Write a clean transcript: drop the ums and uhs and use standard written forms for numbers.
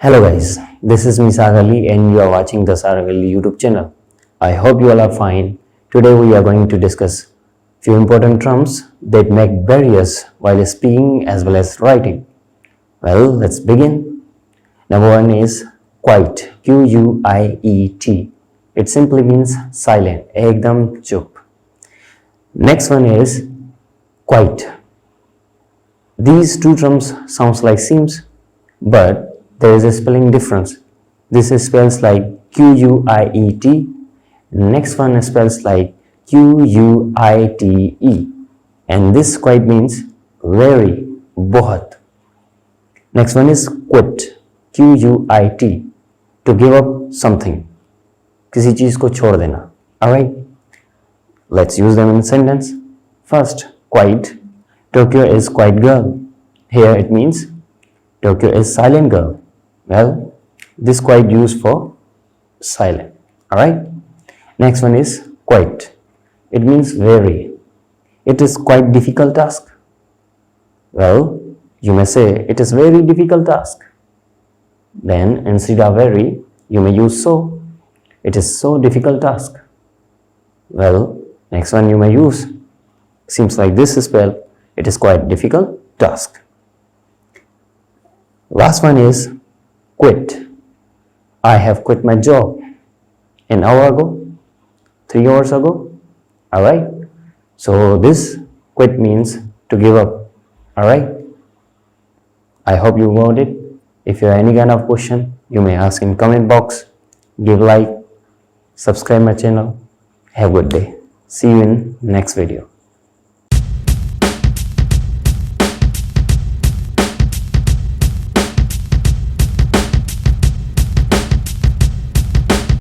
Hello guys, this is me Sagali and you are watching the Sagali YouTube channel. I hope you all are fine. Today we are going to discuss few important terms that make barriers while speaking as well as writing. Well, let's begin. Number one is quiet, Q-U-I-E-T. It simply means silent, ekdam chup. Next one is quiet. These two terms sounds like seems, but there is a spelling difference. This spells like Q-U-I-E-T. Next one spells like Q-U-I-T-E. And this quite means very, बहुत. Next one is quit, Q-U-I-T. To give up something. किसी चीज को छोड़ देना. Alright? Let's use them in sentence. First, quiet. Tokyo is quiet girl. Here it means Tokyo is silent girl. Well, this quite used for silent. Alright? Next one is quite. It means very. It is quite difficult task. Well, you may say it is very difficult task. Then instead of very, you may use so. It is so difficult task. Well, next one you may use. Seems like this spell. It is quite difficult task. Last one is quit. I have quit my job an hour ago, 3 hours ago. Alright? So this quit means to give up. Alright? I hope you got it. If you have any kind of question, you may ask in comment box. Give like, subscribe my channel. Have a good day. See you in next video.